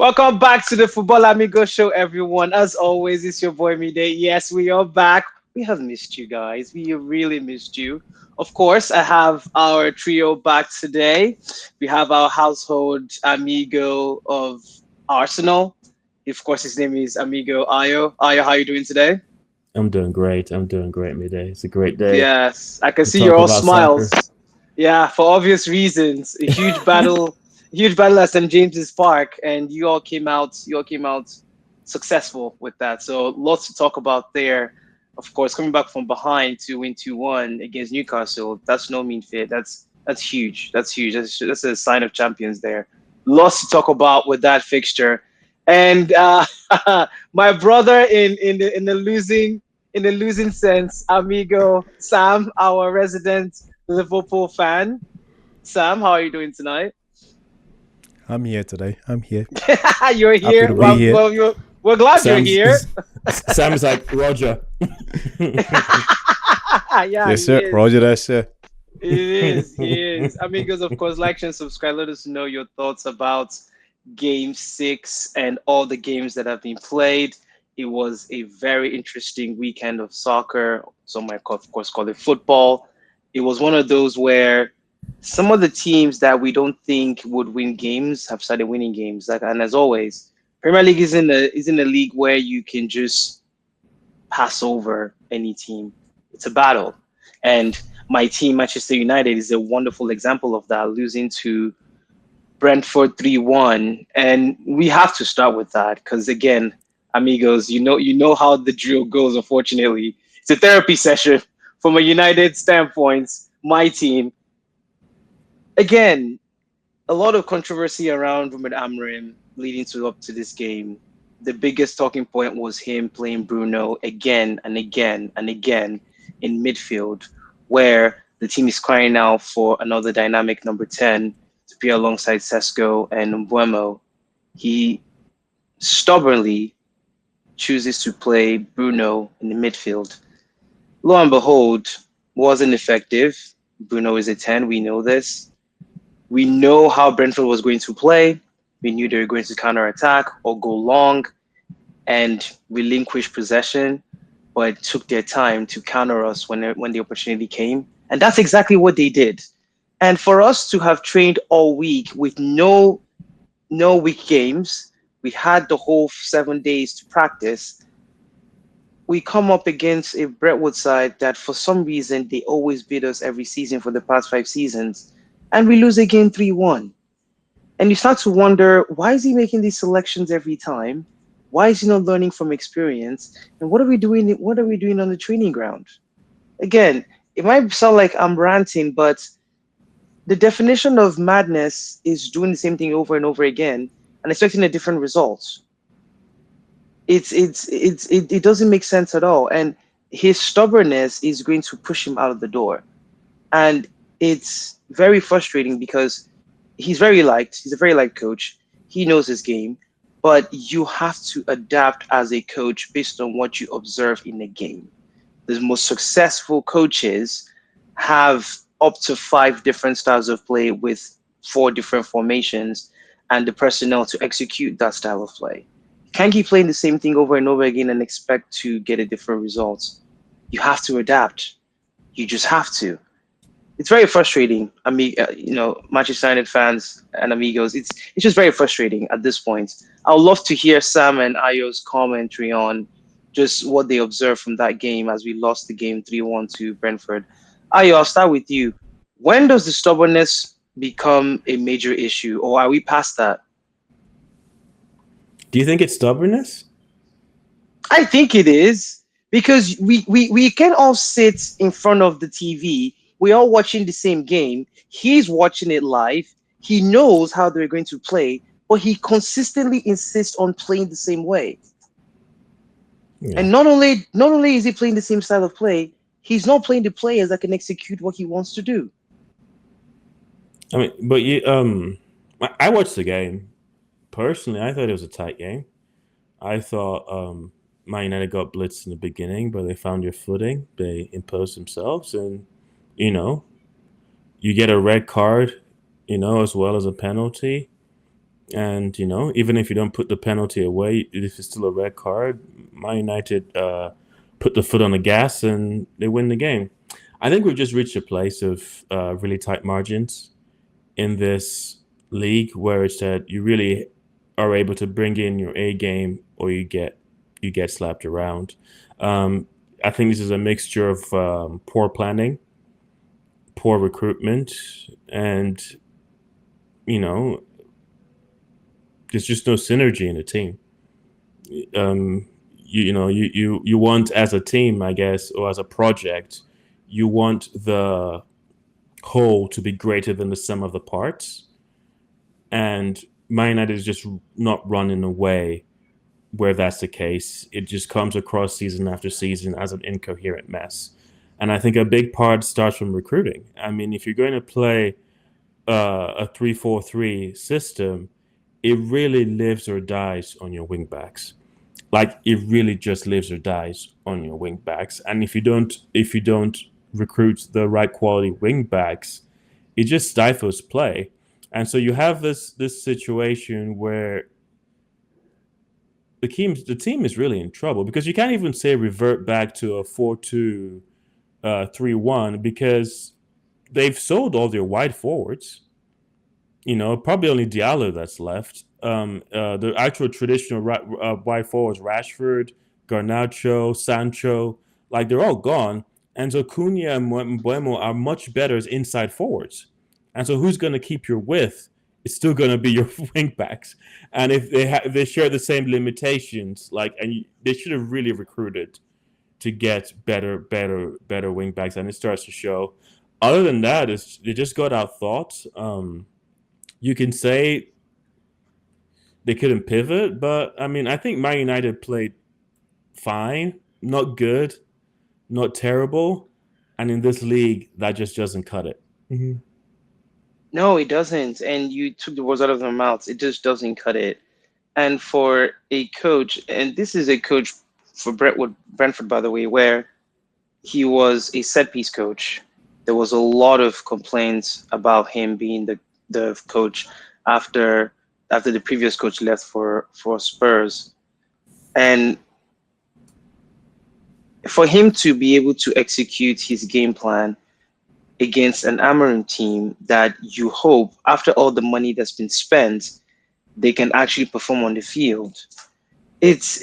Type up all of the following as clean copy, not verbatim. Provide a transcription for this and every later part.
Welcome back to the Football Amigo Show, everyone. As always, it's your boy Mide. Yes, we are back. We have missed you guys. We really missed you. Of course, I have our trio back today. We have our household amigo of Arsenal. Of course, his name is Amigo Ayo. Ayo, how are you doing today? I'm doing great. I'm doing great, midday. It's a great day Yes, I can to see you're talk all about soccer. smiles. Yeah, for obvious reasons. A huge battle at St. James's Park, and you all came out successful with that. So lots to talk about there. Of course, coming back from behind to win 2-1 against Newcastle, that's no mean feat. That's huge. That's huge. That's a sign of champions there. Lots to talk about with that fixture. And my brother in the losing sense, amigo Sam, our resident Liverpool fan. Sam, how are you doing tonight? I'm here today. I'm here. You're Happy here. to be here. We're glad you're Sam's here. Sam's like Roger. Yeah, Yes, he sir. is. Roger that, sir. It is. He is. Amigos, of course, like and subscribe. Let us know your thoughts about Game 6 and all the games that have been played. It was a very interesting weekend of soccer. Some might, of course, call it football. It was one of those where some of the teams that we don't think would win games have started winning games. Like, and as always, Premier League is in a league where you can just pass over any team. It's a battle. And my team, Manchester United, is a wonderful example of that, losing to Brentford 3-1. And we have to start with that because again, amigos, you know how the drill goes, unfortunately. It's a therapy session from a United standpoint. My team. Again, a lot of controversy around Ruben Amorim leading to up to this game. The biggest talking point was him playing Bruno again and again and again in midfield, where the team is crying out for another dynamic number 10 to be alongside Sesko and Mbuemo. He stubbornly chooses to play Bruno in the midfield. Lo and behold, wasn't effective. Bruno is a 10, we know this. We know how Brentford was going to play. We knew they were going to counter attack or go long and relinquish possession, but took their time to counter us when the opportunity came. And that's exactly what they did. And for us to have trained all week with no week games, we had the whole 7 days to practice. We come up against a Brentwood side that for some reason they always beat us every season for the past 5 seasons, and we lose again 3-1. And you start to wonder, why is he making these selections every time? Why is he not learning from experience? And what are we doing? What are we doing on the training ground? Again, it might sound like I'm ranting, but the definition of madness is doing the same thing over and over again and expecting a different result. It doesn't make sense at all. And his stubbornness is going to push him out of the door. And it's very frustrating because he's very liked. He's a very liked coach. He knows his game, but you have to adapt as a coach based on what you observe in the game. The most successful coaches have up to 5 different styles of play with 4 different formations and the personnel to execute that style of play. You can't keep playing the same thing over and over again and expect to get a different result. You have to adapt. You just have to. It's very frustrating. Manchester United fans and amigos. It's just very frustrating at this point. I'd love to hear Sam and Ayo's commentary on just what they observed from that game as we lost the game 3-1 to Brentford. Ayo, I'll start with you. When does the stubbornness become a major issue, or are we past that? Do you think it's stubbornness? I think it is because we can all sit in front of the TV. We're all watching the same game. He's watching it live. He knows how they're going to play, but he consistently insists on playing the same way. Yeah. And not only is he playing the same style of play, he's not playing the players that can execute what he wants to do. I mean, but I watched the game. Personally, I thought it was a tight game. I thought Man United got blitzed in the beginning, but they found their footing. They imposed themselves, and you know, you get a red card, as well as a penalty. And even if you don't put the penalty away, if it's still a red card, Man United put the foot on the gas and they win the game. I think we've just reached a place of really tight margins in this league where it's that you really are able to bring in your A game or you get slapped around. Um, I think this is a mixture of poor planning, poor recruitment, and you know there's just no synergy in the team. You want, as a team, I guess, or as a project, you want the whole to be greater than the sum of the parts, and Man United is just not running away where that's the case. It just comes across season after season as an incoherent mess. And I think a big part starts from recruiting. I mean, if you're going to play a 3-4-3 system, it really lives or dies on your wing backs. Like, it really just lives or dies on your wing backs. And if you don't recruit the right quality wing backs, it just stifles play. And so you have this situation where the team is really in trouble because you can't even say revert back to a 4-2-3-1 because they've sold all their wide forwards. Probably only Diallo that's left. The actual traditional wide forwards, Rashford, Garnacho, Sancho, like they're all gone. And so Cunha and Mbuemo are much better as inside forwards. And so who's going to keep your width? It's still going to be your wing backs. And if they share the same limitations, they should have really recruited to get better wing backs, and it starts to show. Other than that, they just got outthought. You can say they couldn't pivot, but I mean, I think Man United played fine, not good, not terrible, and in this league, that just doesn't cut it. Mm-hmm. No, it doesn't. And you took the words out of their mouths. It just doesn't cut it. And for a coach, and this is a coach for Brentford, by the way, where he was a set piece coach. There was a lot of complaints about him being the coach after the previous coach left for Spurs. And for him to be able to execute his game plan against an Amorim team that you hope, after all the money that's been spent, they can actually perform on the field. It's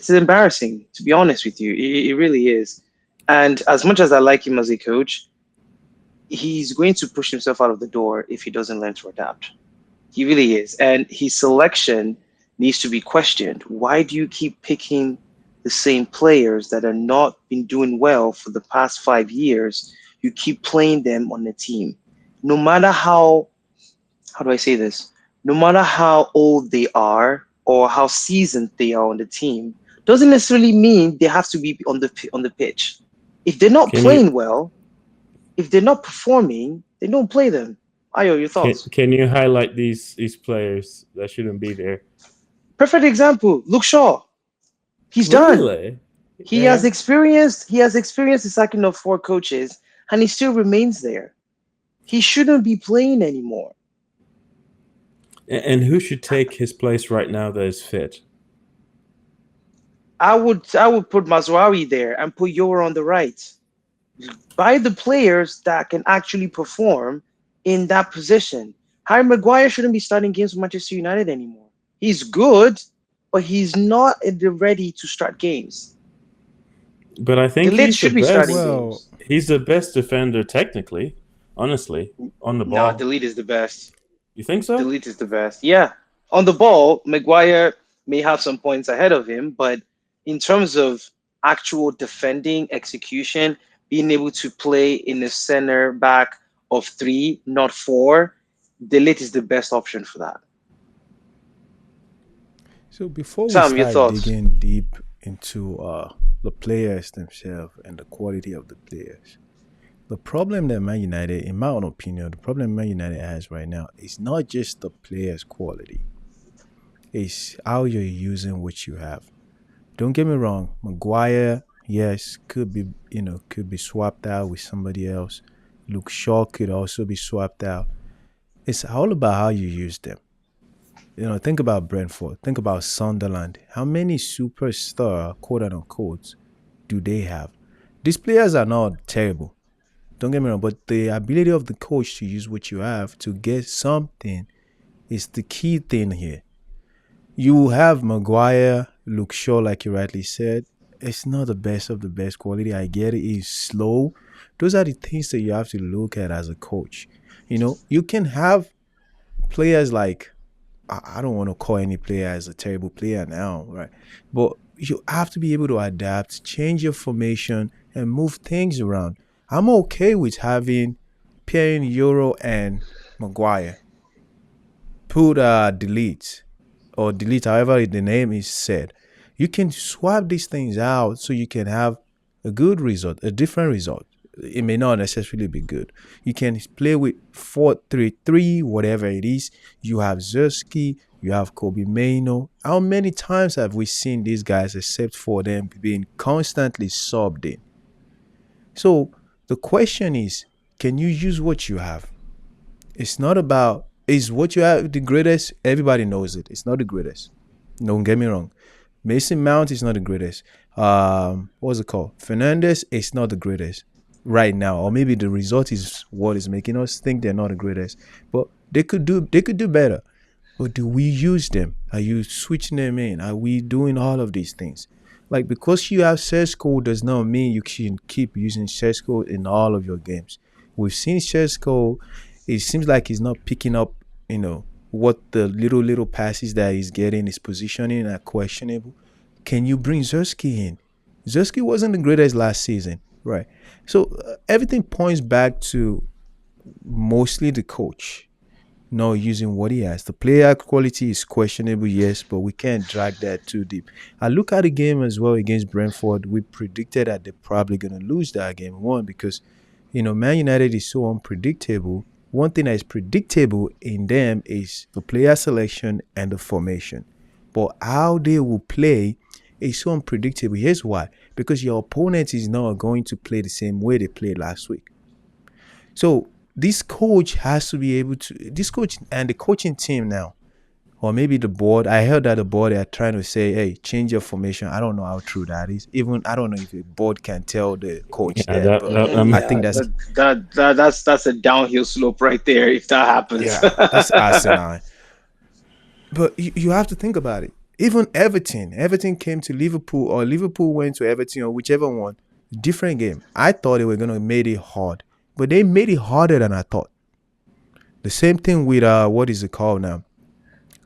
embarrassing, to be honest with you. It really is. And as much as I like him as a coach, he's going to push himself out of the door if he doesn't learn to adapt. He really is. And his selection needs to be questioned. Why do you keep picking the same players that are not been doing well for the past 5 years? You keep playing them on the team. No matter how do I say this? No matter how old they are or how seasoned they are on the team, doesn't necessarily mean they have to be on the pitch. If they're not Can you playing well, if they're not performing, they don't play them. Ayo, your can, thoughts? can you highlight these players that shouldn't be there? Perfect example. Luke Shaw. He's done. Really? He has Yeah. experienced. He has experienced the sacking of 4 coaches, and he still remains there. He shouldn't be playing anymore. And who should take his place right now that is fit? I would put Mazraoui there and put Yower on the right. Buy the players that can actually perform in that position. Harry Maguire shouldn't be starting games for Manchester United anymore. He's good, but he's not ready to start games. But I The think lid should be starting Well, games. he's the best defender technically, honestly, on the Nah, ball. the lead is the best. You think The so? lead is the best. Yeah. On the ball, Maguire may have some points ahead of him, but in terms of actual defending execution, being able to play in the center back of three, not four, the late is the best option for that. so before we Sam, your start thoughts? digging deep into the players themselves and the quality of the players, the problem that Man United, in my own opinion, the problem Man United has right now is not just the players' quality. It's how you're using what you have. Don't get me wrong, Maguire, yes, could be swapped out with somebody else. Luke Shaw could also be swapped out. It's all about how you use them. Think about Brentford. Think about Sunderland. How many superstar, quote unquote, do they have? These players are not terrible. Don't get me wrong, but the ability of the coach to use what you have to get something is the key thing here. You have Maguire, Luke Shaw, like you rightly said. It's not the best of the best quality. I get it. It's slow. Those are the things that you have to look at as a coach. You can have players like I don't want to call any player as a terrible player now, right? But you have to be able to adapt, change your formation, and move things around. I'm okay with having pairing Euro and Maguire. Put delete or delete, however the name is said. You can swap these things out so you can have a good result, a different result. It may not necessarily be good. You can play with 4-3-3, whatever it is. You have Zerski, you have Kobe Maino. How many times have we seen these guys except for them being constantly subbed in? So the question is, can you use what you have? It's not about is what you have the greatest? Everybody knows it. It's not the greatest. Don't get me wrong. Mason Mount is not the greatest. What's it called? Fernandez is not the greatest right now, or maybe the result is what is making us think they're not the greatest. But they could do better. But do we use them? Are you switching them in? Are we doing all of these things? Like because you have Sesko does not mean you can keep using Sesko in all of your games. We've seen Sesko. It seems like he's not picking up, what the little passes that he's getting, his positioning are questionable. Can you bring Zerski in? Zerski wasn't the greatest last season, right? So everything points back to mostly the coach not using what he has. The player quality is questionable, yes, but we can't drag that too deep. I look at the game as well against Brentford. We predicted that they're probably going to lose that game. One, because, Man United is so unpredictable. One thing that is predictable in them is the player selection and the formation. But how they will play is so unpredictable. Here's why. Because your opponent is not going to play the same way they played last week. So this coach has to be able to, this coach and the coaching team now, or maybe the board. I heard that the board are trying to say, hey, change your formation. I don't know how true that is. Even I don't know if the board can tell the coach Yeah, that, but I Yeah, think that's, that's a downhill slope right there if that happens. yeah, that's asinine. But you have to think about it. Even Everton came to Liverpool, or Liverpool went to Everton, or whichever one. Different game. I thought they were gonna make it hard, but they made it harder than I thought. The same thing with what is it called now?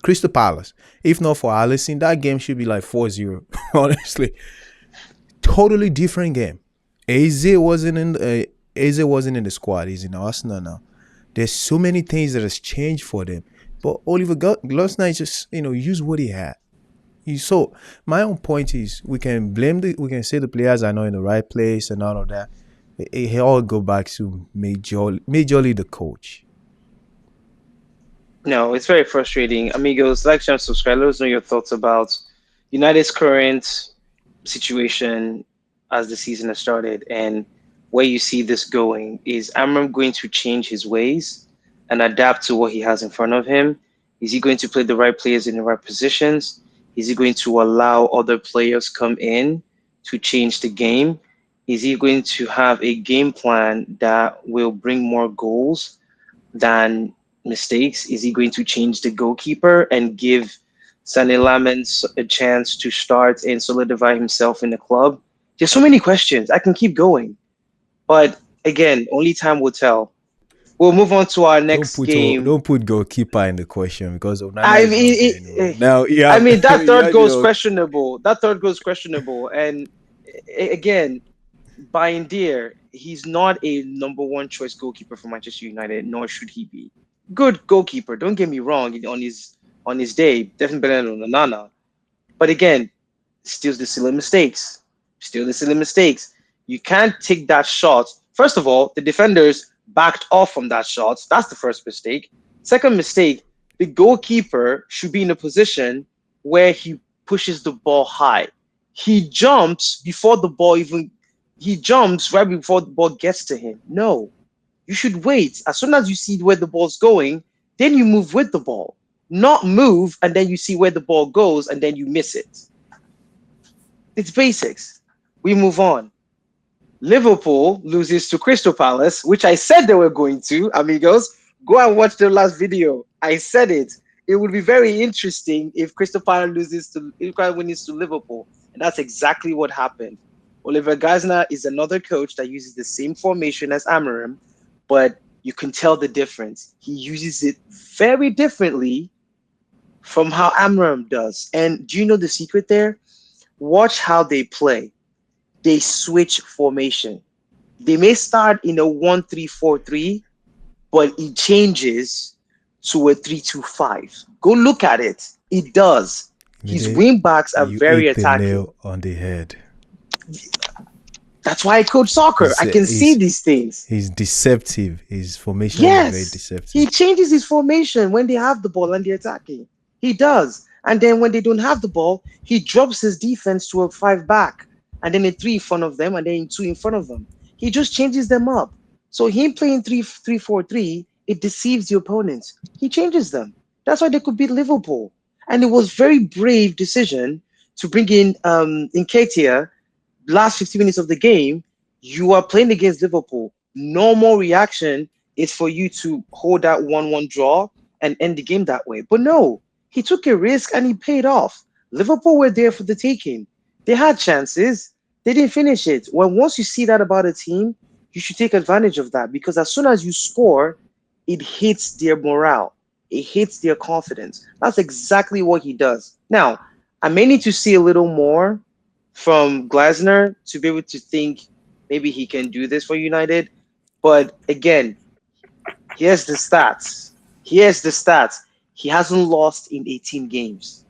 Crystal Palace. If not for Alisson, that game should be like 4-0. Honestly, totally different game. Eze wasn't in the squad. He's in Arsenal now. There's so many things that has changed for them. But Oliver Glasner just use what he had. So my own point is we can say the players are not in the right place and all of that. It all go back to majorly the coach. No, it's very frustrating. Amigos, like, share, and subscribe. Let us know your thoughts about United's current situation as the season has started and where you see this going. Is Amram going to change his ways and adapt to what he has in front of him? Is he going to play the right players in the right positions? Is he going to allow other players come in to change the game? Is he going to have a game plan that will bring more goals than mistakes? Is he going to change the goalkeeper and give Sané Lamens a chance to start and solidify himself in the club? There's so many questions. I can keep going. But again, only time will tell. We'll move on to our next game. Don't put goalkeeper in the question because Onana I is not there mean, anymore. Now I mean that you third have goal is questionable. That third goal is questionable. And again, by dear, he's not a number one choice goalkeeper for Manchester United, nor should he be. Good goalkeeper, don't get me wrong, on his day, definitely better than Onana. But again, still the silly mistakes. Still the silly mistakes. You can't take that shot. First of all, the defenders backed off from that shot. That's the first mistake. Second mistake, the goalkeeper should be in a position where he pushes the ball high. He jumps before the ball even he jumps right before the ball gets to him. No. You should wait. As soon as you see where the ball's going, then you move with the ball. not move, and then you see where the ball goes and then you miss it. It's basics. We move on. Liverpool loses to Crystal Palace, which I said they were going to. Amigos, go and watch the last video. I said it. It would be very interesting if Crystal Palace wins to Liverpool, and that's exactly what happened. Oliver Glasner is another coach that uses the same formation as Amorim, but you can tell the difference. He uses it very differently from how Amorim does. And do you know the secret there? Watch how they play. They switch formation. They may start in a 1-3-4-3, but it changes to a 3-2-5. Go look at it. It does. His wing backs are You very hit the attacking. nail on the head. That's why I coach soccer. I can see these things. He's deceptive. His formation is very Yes, deceptive. he changes his formation when they have the ball and they're attacking. He does. And then when they don't have the ball, he drops his defense to a 5 back, and then a 3 in front of them, and then 2 in front of them. He just changes them up. So him playing 3-4-3, it deceives the opponents. He changes them. That's why they could beat Liverpool. And it was very brave decision to bring in Nketiah last 50 minutes of the game. You are playing against Liverpool. Normal reaction is for you to hold that 1-1 draw and end the game that way. But no, he took a risk and he paid off. Liverpool were there for the taking. They had chances. They didn't finish it. Well, once you see that about a team, you should take advantage of that, because as soon as you score, it hits their morale. It hits their confidence. That's exactly what he does. Now, I may need to see a little more from Glasner to be able to think maybe he can do this for United. But again, here's the stats. Here's the stats. He hasn't lost in 18 games.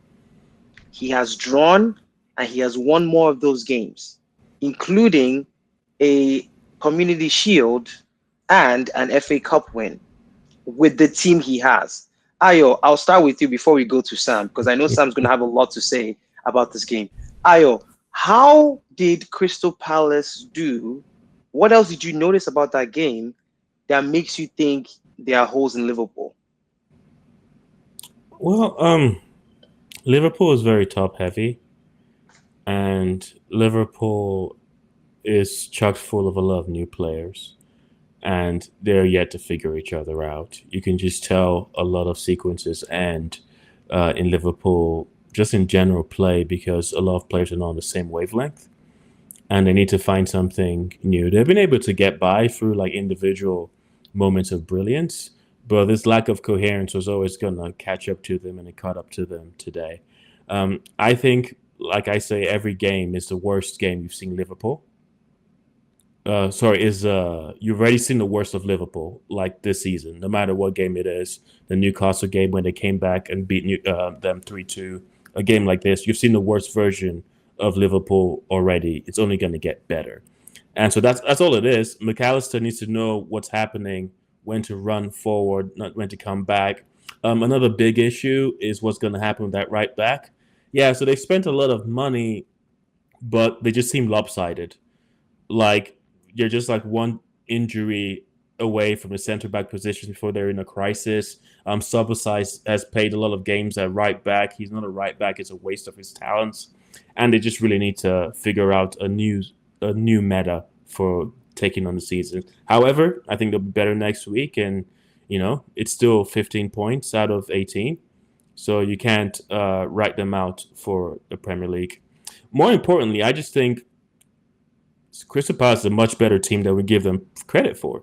He has drawn and he has won more of those games, including a Community Shield and an FA Cup win with the team he has. Ayo, I'll start with you before we go to Sam, because I know Sam's going to have a lot to say about this game. Ayo, how did Crystal Palace do? What else did you notice about that game that makes you think there are holes in Liverpool? Well, Liverpool is very top heavy, and Liverpool is chock full of a lot of new players, and they're yet to figure each other out. You can just tell a lot of sequences and in Liverpool, just in general play, because a lot of players are not on the same wavelength, and they need to find something new. They've been able to get by through like individual moments of brilliance, but this lack of coherence was always going to catch up to them, and it caught up to them today. I think, like I say, every game is the worst game you've seen Liverpool. You've already seen the worst of Liverpool like this season, no matter what game it is. The Newcastle game when they came back and beat them 3-2. A game like this, you've seen the worst version of Liverpool already. It's only going to get better. And so that's all it is. McAllister needs to know what's happening, when to run forward, not when to come back. Another big issue is what's going to happen with that right back. Yeah, so they spent a lot of money, but they just seem lopsided. Like, you're just like one injury away from the center back position before they're in a crisis. Subasai has played a lot of games at right back. He's not a right back. It's a waste of his talents. And they just really need to figure out a new meta for taking on the season. However, I think they'll be better next week, and it's still 15 points out of 18, so you can't write them out for the Premier League. More importantly, I just think Crystal Palace is a much better team than we give them credit for.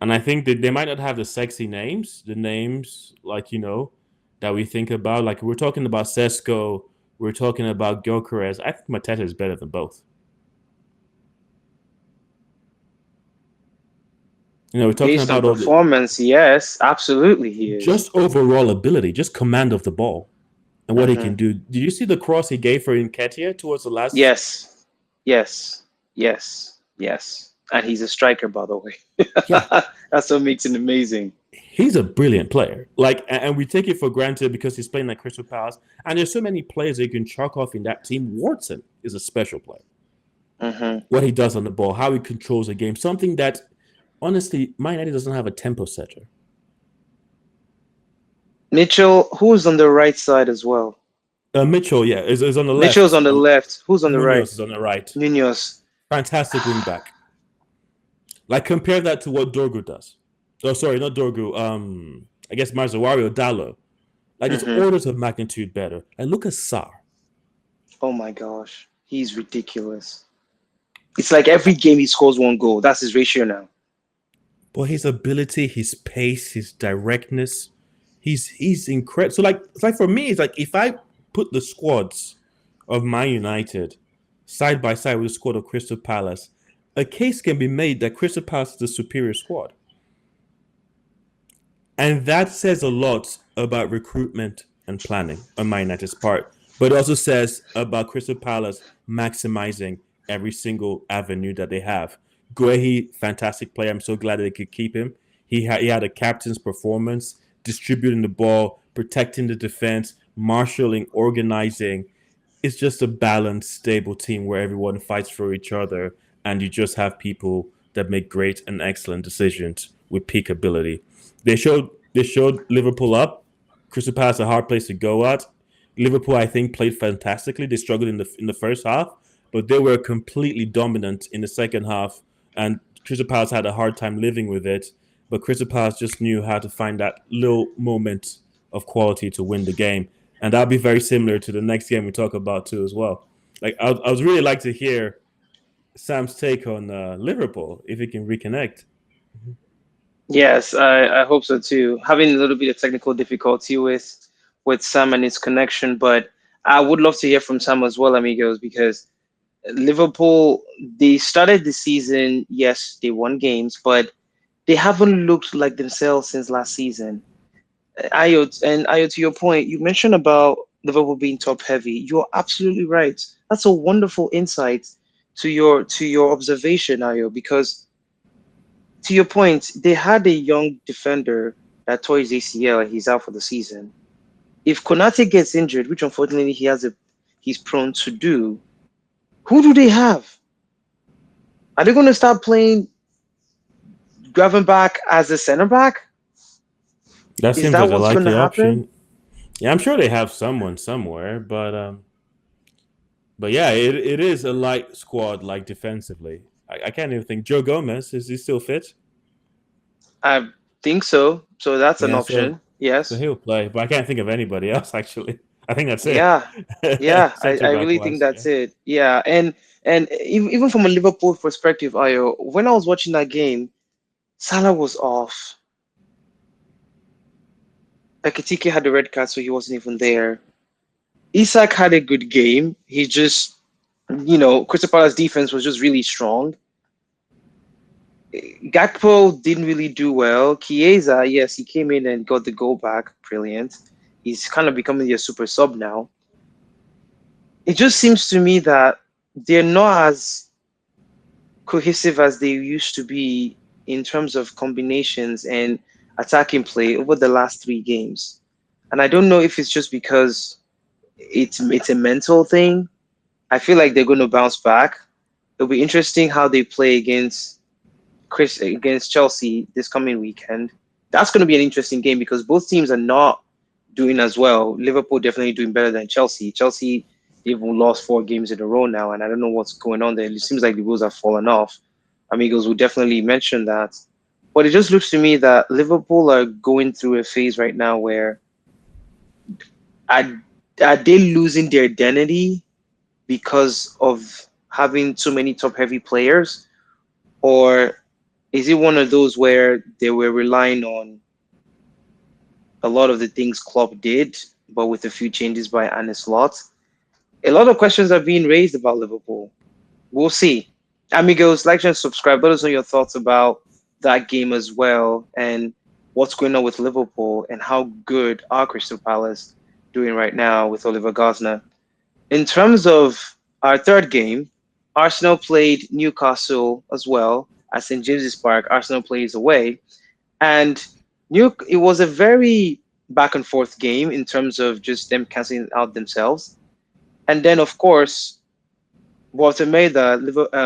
And I think that they might not have the sexy names, the names that we think about. Like, we're talking about Sesko, we're talking about Gyökeres. I think Mateta is better than both. We're talking Based on about performance, yes, absolutely he is. Just overall ability, just command of the ball, and what he can do. Did you see the cross he gave for Nketiah towards the last? Yes. And he's a striker, by the way. Yeah. That's what makes him amazing. He's a brilliant player. And we take it for granted because he's playing at Crystal Palace. And there's so many players that you can chalk off in that team. Watson is a special player. What he does on the ball, how he controls a game, something that, honestly, Man United doesn't have a tempo setter. Mitchell, who's on the right side as well? Mitchell, yeah, is on the Mitchell's left. on the left. Who's on the right? Munoz is on the right. Nunez. Fantastic wing back. Like compare that to what Dorgu does. Oh, sorry, not Dorgu. I guess Marzawari Dallo. Like it's Hmm. orders of magnitude better. And look at Sar. Oh my gosh, he's ridiculous. It's like every game he scores one goal. That's his ratio now. But his ability, his pace, his directness, he's incredible. So like it's like for me, it's like if I put the squads of Man United side by side with the squad of Crystal Palace, a case can be made that Crystal Palace is the superior squad. And that says a lot about recruitment and planning on Man United's part. But it also says about Crystal Palace maximizing every single avenue that they have. Guehi, fantastic player. I'm so glad that they could keep him. He had a captain's performance, distributing the ball, protecting the defense, marshalling, organizing. It's just a balanced, stable team where everyone fights for each other, and you just have people that make great and excellent decisions with peak ability. They showed Liverpool up. Crystal Palace a hard place to go at. Liverpool, I think, played fantastically. They struggled in the first half, but they were completely dominant in the second half, and Crystal Palace had a hard time living with it. But Crystal Palace just knew how to find that little moment of quality to win the game, and that'll be very similar to the next game we talk about too as well. Like I would really like to hear Sam's take on Liverpool if he can reconnect. Yes, I hope so too. Having a little bit of technical difficulty with Sam and his connection, but I would love to hear from Sam as well, amigos, because Liverpool, they started the season, yes, they won games, but they haven't looked like themselves since last season. Ayo, to your point, you mentioned about Liverpool being top heavy. You're absolutely right. That's a wonderful insight to your observation, Ayo, because to your point, they had a young defender that tore his ACL and he's out for the season. If Konate gets injured, which unfortunately he's prone to do, who do they have? Are they going to start playing Gravenbach as a center back? That Is seems that like a what's going to likely happen? option. Yeah, I'm sure they have someone somewhere, but yeah, it is a light squad like defensively. I can't even think. Joe Gomez, is he still fit? I think so. So that's an Yeah, so option. so Yes. he'll play, but I can't think of anybody else actually. I think that's it. Yeah. Yeah. I, Center I back really think wise, yeah. that's it. Yeah. And even from a Liverpool perspective, Ayo, when I was watching that game, Salah was off. Ekitike had the red card, so he wasn't even there. Isak had a good game. He just, Crystal Palace defense was just really strong. Gakpo didn't really do well. Chiesa, yes, he came in and got the goal back. Brilliant. He's kind of becoming a super sub now. It just seems to me that they're not as cohesive as they used to be in terms of combinations and attacking play over the last three games. And I don't know if it's just because it's a mental thing. I feel like they're going to bounce back. It'll be interesting how they play against Chelsea this coming weekend. That's going to be an interesting game because both teams are not doing as well. Liverpool definitely doing better than Chelsea. Chelsea, they've lost four games in a row now, and I don't know what's going on there. It seems like the wheels have fallen off. Amigos will definitely mention that. But it just looks to me that Liverpool are going through a phase right now where are, are they losing their identity because of having too many top heavy players? Or is it one of those where they were relying on a lot of the things Klopp did, but with a few changes by Arne Slot? A lot of questions are being raised about Liverpool. We'll see. Amigos, like and subscribe. Let us know your thoughts about that game as well and what's going on with Liverpool and how good are Crystal Palace doing right now with Oliver Gosner. In terms of our third game, Arsenal played Newcastle as well at St. James's Park. Arsenal plays away. And it was a very back and forth game in terms of just them canceling out themselves. And then, of course, Walter Maida,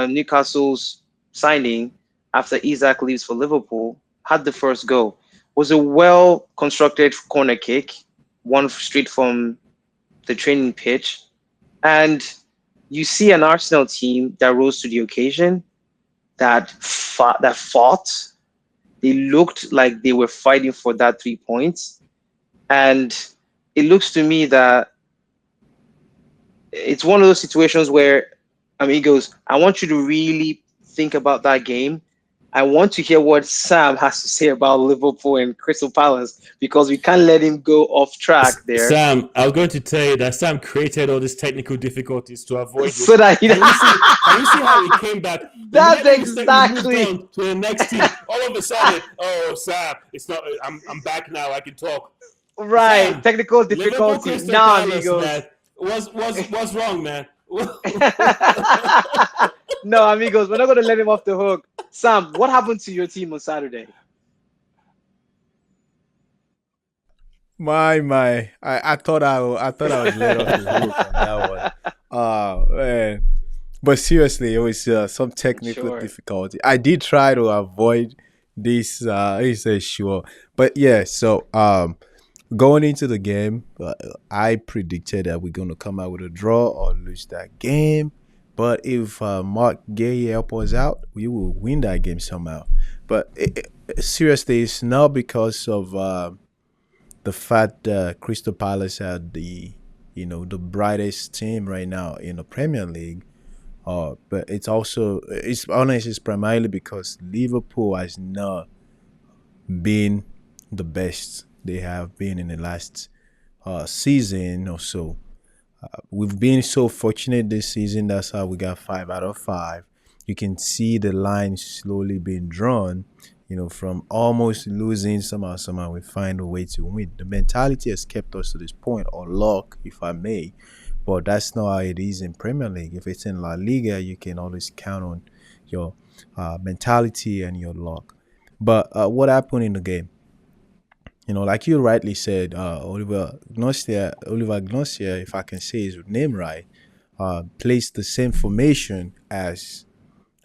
Newcastle's signing after Isak leaves for Liverpool, had the first goal. was a well constructed corner kick, one straight from the training pitch. And you see an Arsenal team that rose to the occasion, that fought. They looked like they were fighting for that 3 points. And it looks to me that it's one of those situations where, Amigos, I want you to really think about that game. I want to hear what Sam has to say about Liverpool and Crystal Palace because we can't let him go off track there. Sam, I was going to tell you that Sam created all these technical difficulties to avoid this. So that Can you see how he came back? That's exactly. Moved on to the next team. All of a sudden, oh Sam, it's not. I'm back now. I can talk. Right, Sam, technical difficulty. Now, Amigos. Man. What's wrong, man? No, Amigos, we're not going to let him off the hook. Sam, what happened to your team on Saturday? I thought I was let off the hook on that one. Man. But seriously, it was some technical difficulty. I did try to avoid this. He said sure, but yeah. So going into the game, I predicted that we're gonna come out with a draw or lose that game. But if Mark Gay help us out, we will win that game somehow. But seriously, it's not because of the fact that Crystal Palace had the brightest team right now in the Premier League. But it's primarily because Liverpool has not been the best they have been in the last season or so. We've been so fortunate this season. That's how we got 5 out of 5. You can see the line slowly being drawn, from almost losing somehow we find a way to win. The mentality has kept us to this point, or luck, if I may. But that's not how it is in Premier League. If it's in La Liga, you can always count on your mentality and your luck. But what happened in the game? Like you rightly said, Oliver Gnosia, if I can say his name right, plays the same formation as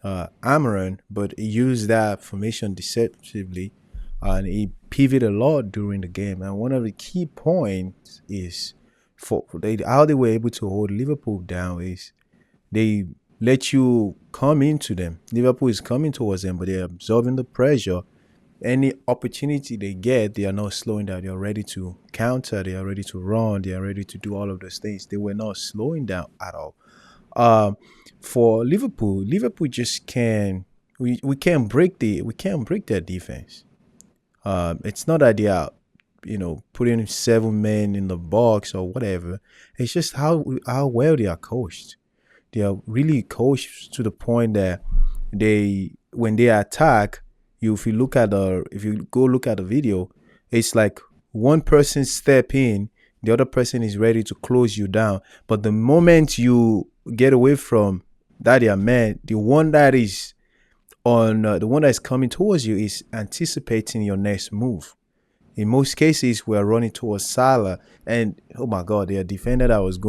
Amaran, but he used that formation deceptively, and he pivoted a lot during the game. And one of the key points is how they were able to hold Liverpool down is they let you come into them. Liverpool is coming towards them, but they're absorbing the pressure. Any opportunity they get, they are not slowing down. They are ready to counter. They are ready to run. They are ready to do all of those things. They were not slowing down at all. For Liverpool just can't. We can't break their defense. It's not that they are, putting 7 men in the box or whatever. It's just how well they are coached. They are really coached to the point that when they attack. If you go look at the video, it's like one person step in, the other person is ready to close you down. But the moment you get away from that man, the one that is coming towards you is anticipating your next move. In most cases, we are running towards Salah, and oh my God, the defender that was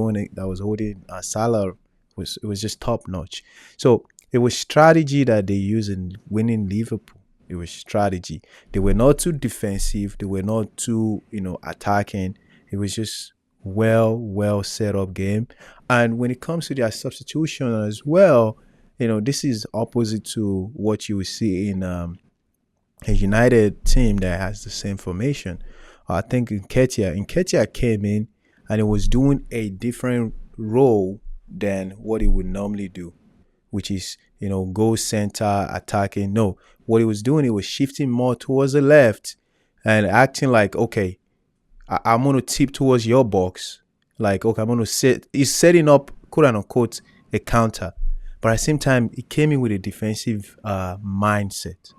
holding Salah was just top notch. So it was strategy that they used in winning Liverpool. It was strategy. They were not too defensive. They were not too, attacking. It was just well set up game. And when it comes to their substitution as well, this is opposite to what you will see in a United team that has the same formation. I think Nketiah came in and it was doing a different role than what he would normally do, which is, go center, attacking. No, what he was doing, he was shifting more towards the left and acting like, okay, I'm going to tip towards your box. Like, okay, I'm going to set. He's setting up, quote unquote, a counter. But at the same time, he came in with a defensive mindset.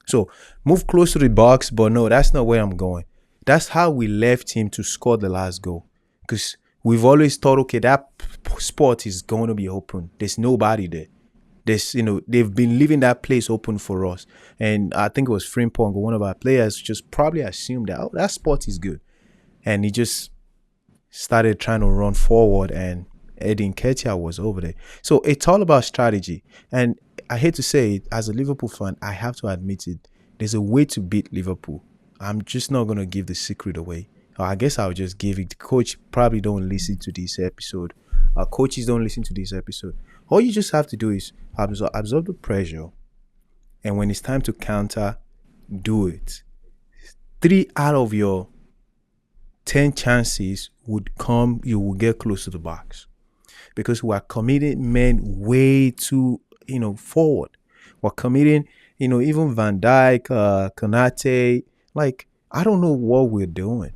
So, move close to the box, but no, that's not where I'm going. That's how we left him to score the last goal. Because we've always thought, okay, that spot is going to be open. There's nobody there. They've been leaving that place open for us. And I think it was Frimpong, one of our players, just probably assumed that, that spot is good. And he just started trying to run forward, and Eddie Nketiah was over there. So it's all about strategy. And I hate to say it, as a Liverpool fan, I have to admit it. There's a way to beat Liverpool. I'm just not gonna give the secret away. I guess I'll just give it. The coach probably don't listen to this episode. Coaches don't listen to this episode. All you just have to do is absorb the pressure, and when it's time to counter, do it. 3 out of your 10 chances would come. You will get close to the box because we are committing men way too, forward. We're committing, even Van Dijk, Konate. Like, I don't know what we're doing.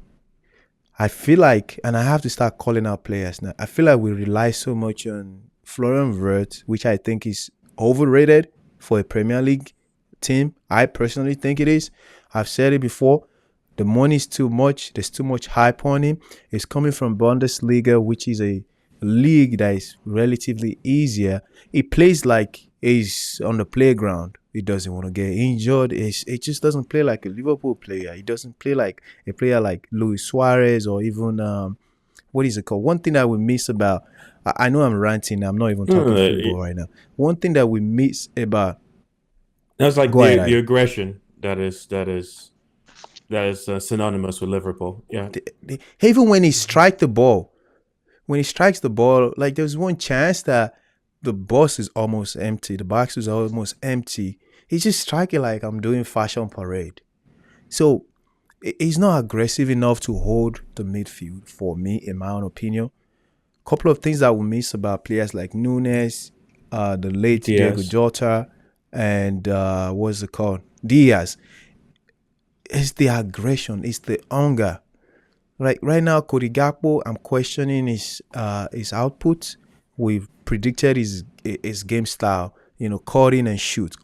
I feel like, and I have to start calling out players now. I feel like we rely so much on Florian Wirtz, which I think is overrated for a Premier League team. I personally think it is. I've said it before. The money's too much. There's too much hype on him. It's coming from Bundesliga, which is a league that is relatively easier. He plays like he's on the playground. He doesn't want to get injured. It just doesn't play like a Liverpool player. He doesn't play like a player like Luis Suarez or even what is it called? One thing that we miss about I know I'm ranting. I'm not even talking football right now. One thing that we miss about that's like go ahead, the aggression that is synonymous with Liverpool. Yeah. Even when he strikes the ball, like there's one chance that the box is almost empty. The box is almost empty. He's just striking like I'm doing fashion parade. So he's not aggressive enough to hold the midfield for me, in my own opinion. Couple of things that we miss about players like Nunes, the late Diego Jota, and what's it called? Diaz. It's the aggression. It's the hunger. Like right now, Cody Gakpo, I'm questioning his output. We've predicted his game style. Cut in and shoot.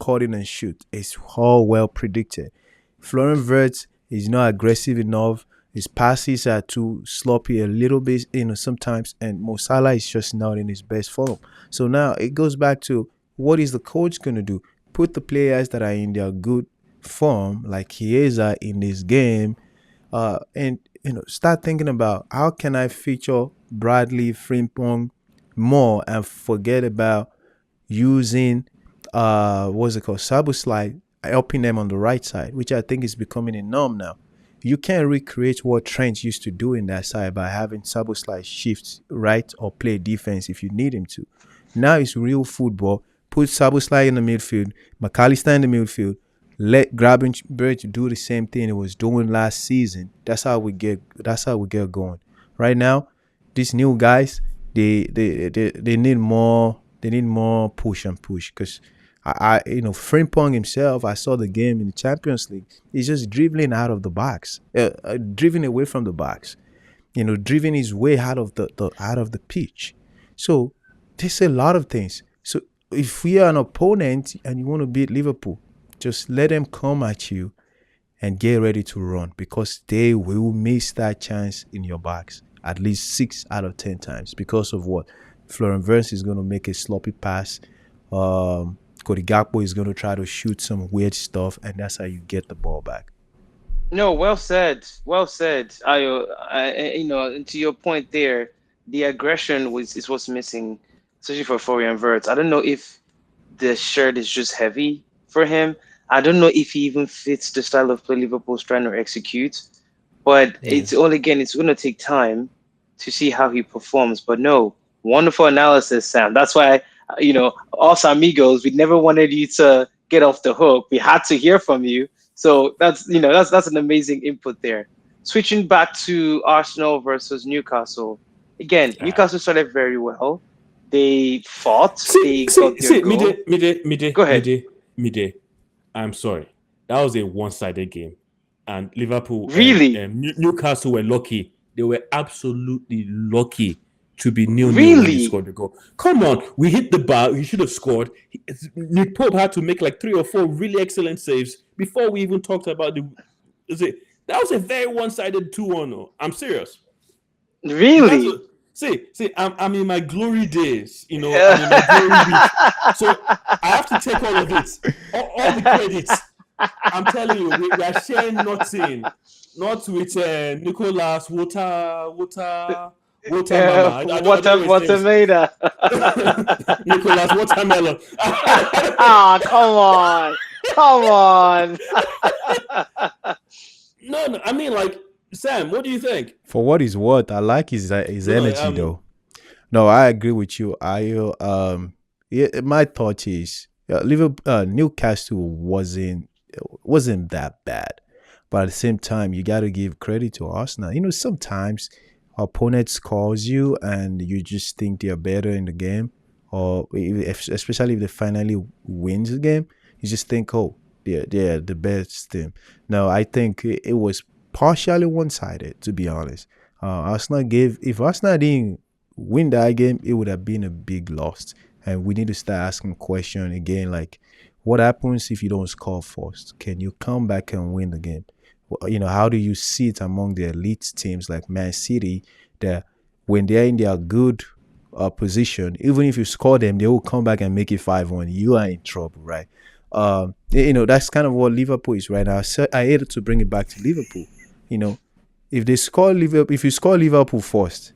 It's all well predicted. Florian Wirtz is not aggressive enough. His passes are too sloppy a little bit, sometimes. And Mo Salah is just not in his best form. So now it goes back to what is the coach going to do? Put the players that are in their good form, like Chiesa in this game, and start thinking about how can I feature Bradley Frimpong more and forget about using Szoboszlai, helping them on the right side, which I think is becoming a norm now. You can't recreate what Trent used to do in that side by having Szoboszlai shift right or play defense if you need him to. Now it's real football. Put Szoboszlai in the midfield, McAllister in the midfield. Let Gravenberch do the same thing it was doing last season. That's how we get going. Right now, these new guys, they need more. They need more push because Frimpong himself. I saw the game in the Champions League. He's just dribbling out of the box, dribbling away from the box. Dribbling his way out of the pitch. So there's a lot of things. So if we are an opponent and you want to beat Liverpool, just let them come at you and get ready to run because they will miss that chance in your box at least 6 out of 10 times because of what? Florian Wirtz is going to make a sloppy pass. Cody Gakpo is going to try to shoot some weird stuff, and that's how you get the ball back. No, well said. Well said. To your point there, the aggression is what's missing, especially for Florian Wirtz. I don't know if the shirt is just heavy for him. I don't know if he even fits the style of play Liverpool's trying to execute. But it's going to take time to see how he performs. But no, wonderful analysis, Sam. That's why, us amigos, we never wanted you to get off the hook. We had to hear from you. So that's an amazing input there. Switching back to Arsenal versus Newcastle. Again, Newcastle started very well. They fought. They got their goal. Go ahead. Mide. I'm sorry. That was a one-sided game. And Liverpool, really? Newcastle were lucky. They were absolutely lucky to be 0-0 really? when they scored the goal. Come on, we hit the bar. We should have scored. Nick Pope had to make like 3 or 4 really excellent saves before we even talked about that was a very one-sided 2-1. I'm serious. Really? See, I'm in my glory days, I'm in my glory week. So I have to take all of it, all the credits. I'm telling you, we are sharing nothing, not with Nicolas Watermelon. Nicolas Watermelon. Come on. No, I mean, like, Sam, what do you think? For what is worth, I like his No, energy though. No, I agree with you. Yeah, my thought is Liverpool, Newcastle wasn't that bad, but at the same time, you got to give credit to Arsenal. Sometimes opponents calls you and you just think they're better in the game, or especially if they finally wins the game, you just think, oh, they're the best team. No, I think it was partially one-sided, to be honest. Arsenal gave if Arsenal didn't win that game, it would have been a big loss. And we need to start asking question again, like, what happens if you don't score first? Can you come back and win the game? How do you see it among the elite teams like Man City that when they're in their good position, even if you score them, they will come back and make it 5-1. You are in trouble, right? That's kind of what Liverpool is right now. So I hated to bring it back to Liverpool. You know, if you score Liverpool first,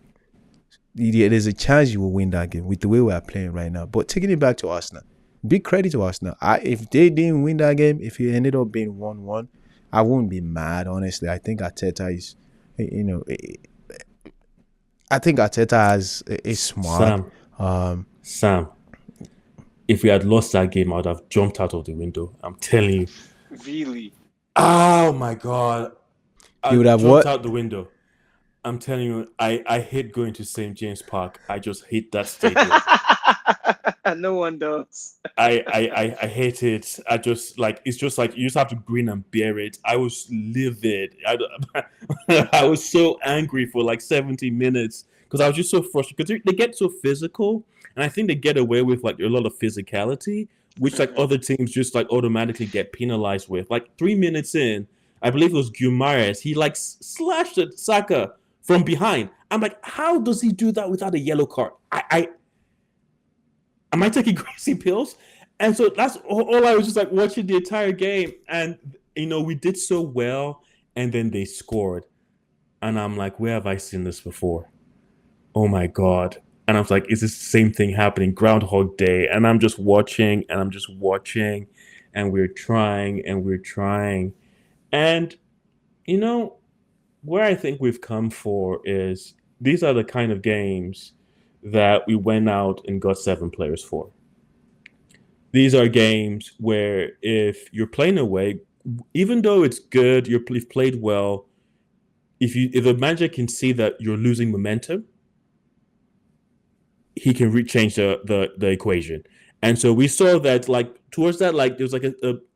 there's a chance you will win that game with the way we are playing right now. But taking it back to Arsenal, big credit to Arsenal. If they didn't win that game, if it ended up being 1-1, I wouldn't be mad, honestly. I think Arteta is, you know, I think Arteta is smart. Sam, if we had lost that game, I would have jumped out of the window. I'm telling you. Really? Oh my God. I You would have jumped what? out the window. I'm telling you, I hate going to St. James Park. I just hate that stadium. No one does. I hate it. It's just like you just have to grin and bear it. I was livid. I was so angry for like 70 minutes because I was just so frustrated because they get so physical, and I think they get away with like a lot of physicality, which like other teams just like automatically get penalized with. Like 3 minutes in, I believe it was Guimaraes. He like slashed at Saka from behind. I'm like, how does he do that without a yellow card? I am I taking crazy pills? And so that's all I was just like watching the entire game. And, we did so well. And then they scored. And I'm like, where have I seen this before? Oh my God. And I was like, is this the same thing happening? Groundhog Day. And I'm just watching and I'm just watching. And we're trying and we're trying. And, where I think we've come for is these are the kind of games that we went out and got 7 players for. These are games where if you're playing away, even though it's good, you've played well, if the manager can see that you're losing momentum, he can change the equation. And so we saw that like towards that, like there was like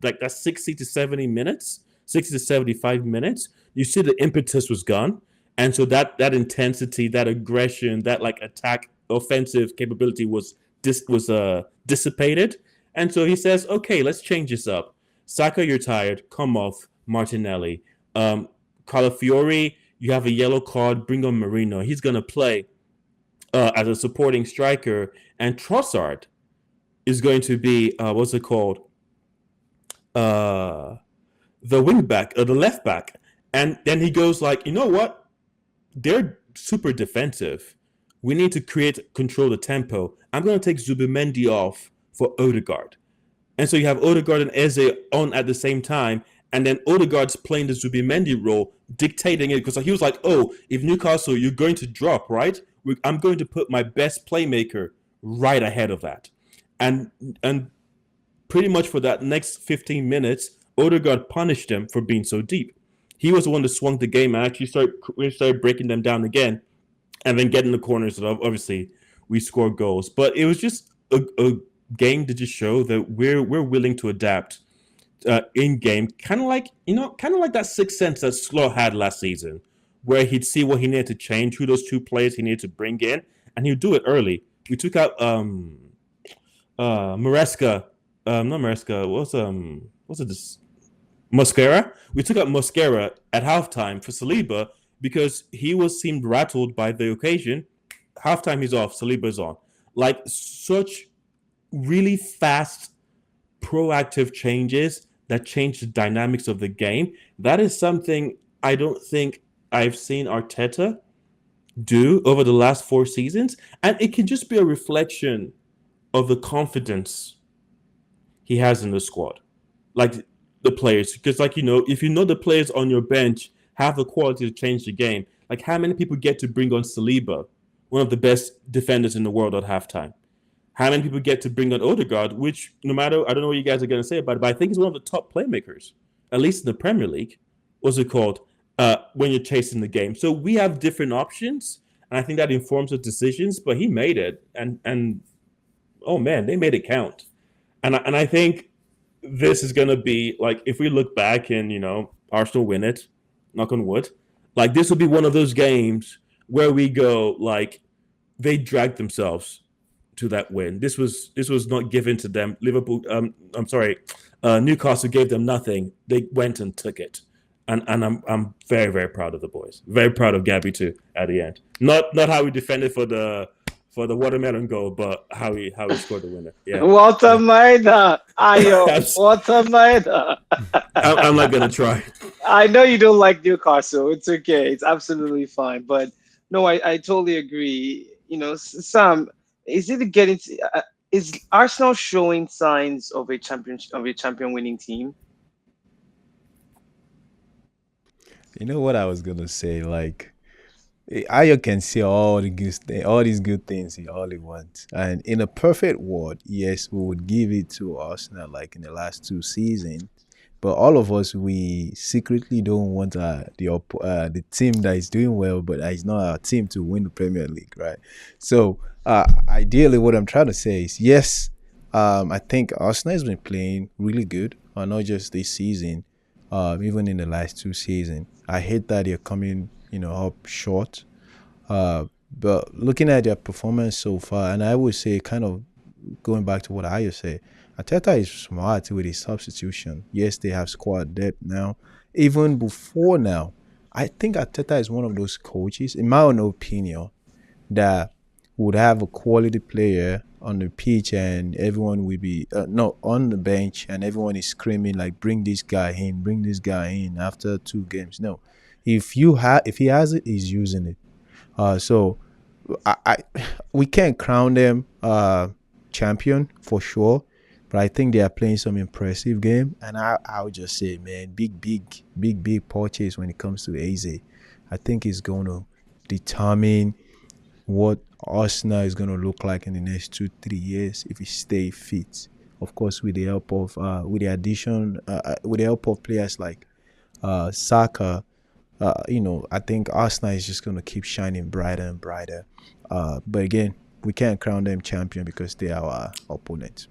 like that 60 to 70 minutes, 60 to 75 minutes, you see the impetus was gone. And so that intensity, that aggression, that like attack offensive capability was dissipated. And so he says, okay, let's change this up. Saka, you're tired. Come off. Martinelli. Calafiori, you have a yellow card. Bring on Marino. He's going to play as a supporting striker. And Trossard is going to be, what's it called? The wing back, the left back. And then he goes like, you know what? They're super defensive. We need to control the tempo. I'm going to take Zubimendi off for Odegaard. And so you have Odegaard and Eze on at the same time. And then Odegaard's playing the Zubimendi role, dictating it. Because he was like, oh, if Newcastle, you're going to drop, right? I'm going to put my best playmaker right ahead of that. And pretty much for that next 15 minutes, Odegaard punished them for being so deep. He was the one that swung the game and actually started breaking them down again and then getting the corners. So obviously, we scored goals. But it was just a game to just show that we're willing to adapt in game, kind of like that sixth sense that Slot had last season, where he'd see what he needed to change, who those 2 players he needed to bring in, and he'd do it early. We took out Maresca, not Maresca. What's it? This Mosquera. We took out Mosquera at halftime for Saliba because he seemed rattled by the occasion. Halftime he's off, Saliba's on. Like such really fast, proactive changes that change the dynamics of the game. That is something I don't think I've seen Arteta do over the last 4 seasons. And it can just be a reflection of the confidence he has in the squad. Like the players, because like if you know the players on your bench have the quality to change the game, like how many people get to bring on Saliba, one of the best defenders in the world at halftime? How many people get to bring on Odegaard, which no matter, I don't know what you guys are going to say about it, but I think he's one of the top playmakers, at least in the Premier League. What's it called? When you're chasing the game. So we have different options, and I think that informs the decisions. But he made it, and oh man, they made it count. And I think this is gonna be like, if we look back and Arsenal win it, knock on wood, like this will be one of those games where we go like they dragged themselves to that win. This was not given to them. Liverpool, I'm sorry, Newcastle gave them nothing. They went and took it, and I'm very very proud of the boys. Very proud of Gabby too at the end. Not how we defended for the watermelon goal, but how he scored the winner. Yeah, yeah. Watermelon, Ayo, watermelon. I'm not gonna try. I know you don't like Newcastle. It's okay. It's absolutely fine. But no, I totally agree. Sam, is it getting is Arsenal showing signs of a champion winning team? You know what I was gonna say? Like, Ayo can say all these good things he all he wants. And in a perfect world, yes, we would give it to Arsenal like in the last 2 seasons. But all of us, we secretly don't want the team that is doing well, but that is not our team to win the Premier League, right? So ideally, what I'm trying to say is yes. I think Arsenal has been playing really good, not just this season, even in the last 2 seasons. I hate that they're coming, up short. But looking at their performance so far, and I would say, kind of going back to what I say, Ateta is smart with his substitution. Yes, they have squad depth now. Even before now, I think Ateta is one of those coaches, in my own opinion, that would have a quality player on the pitch and everyone will be no on the bench and everyone is screaming like bring this guy in after 2 games. No, if he has it, he's using it. So I we can't crown them champion for sure, but I think they are playing some impressive game, and I would just say, man, big purchase when it comes to AZ. I think it's going to determine what Arsenal is going to look like in the next 2-3 years if he stay fit. Of course, with the help of with the help of players like Saka. I think Arsenal is just going to keep shining brighter and brighter. But again, we can't crown them champion because they are our opponents.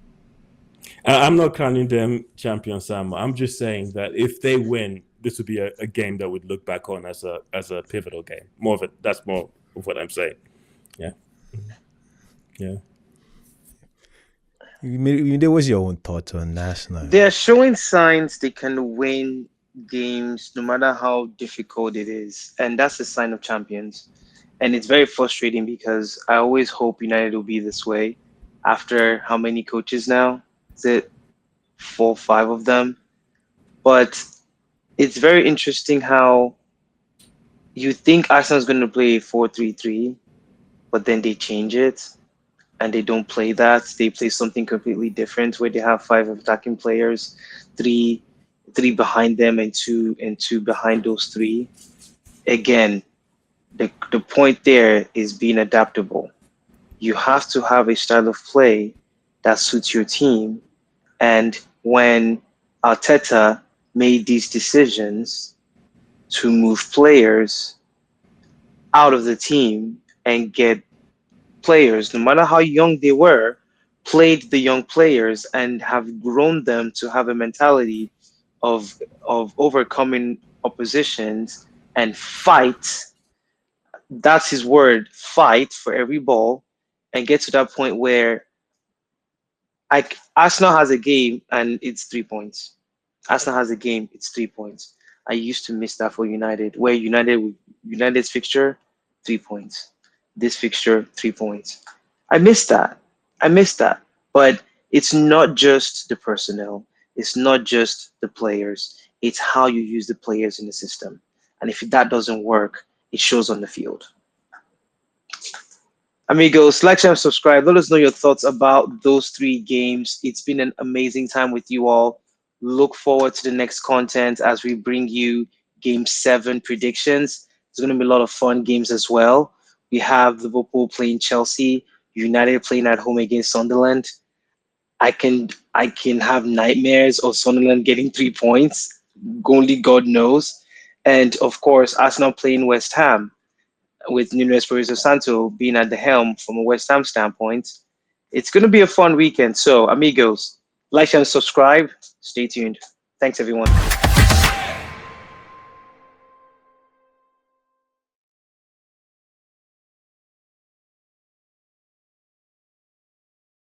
I'm not crowning them champion, Sam. I'm just saying that if they win, this would be a game that we'd look back on as a pivotal game. More of it. That's more of what I'm saying. Yeah. Yeah. There was your own thoughts on Arsenal. They're showing signs they can win games no matter how difficult it is, and that's a sign of champions. And it's very frustrating because I always hope United will be this way after how many coaches now? Is it 4, 5 of them? But it's very interesting how you think Arsenal's going to play 4-3-3, but then they change it and they don't play that. They play something completely different where they have 5 attacking players, three behind them and two behind those three. Again, the point there is being adaptable. You have to have a style of play that suits your team. And when Arteta made these decisions to move players out of the team and get players, no matter how young they were, played the young players and have grown them to have a mentality of overcoming oppositions and fight. That's his word, fight for every ball, and get to that point where Arsenal has a game and it's 3 points. Arsenal has a game, it's 3 points. I used to miss that for United, where United's fixture, 3 points. This fixture, 3 points. I miss that. I miss that. But it's not just the personnel. It's not just the players. It's how you use the players in the system. And if that doesn't work, it shows on the field. Amigos, like, share, and subscribe. Let us know your thoughts about those 3 games. It's been an amazing time with you all. Look forward to the next content as we bring you Game 7 predictions. It's going to be a lot of fun games as well. We have Liverpool playing Chelsea, United playing at home against Sunderland. I can have nightmares of Sunderland getting 3 points. Only God knows. And of course, Arsenal playing West Ham with Nuno Espirito Santo being at the helm from a West Ham standpoint. It's going to be a fun weekend. So, amigos, like and subscribe. Stay tuned. Thanks, everyone.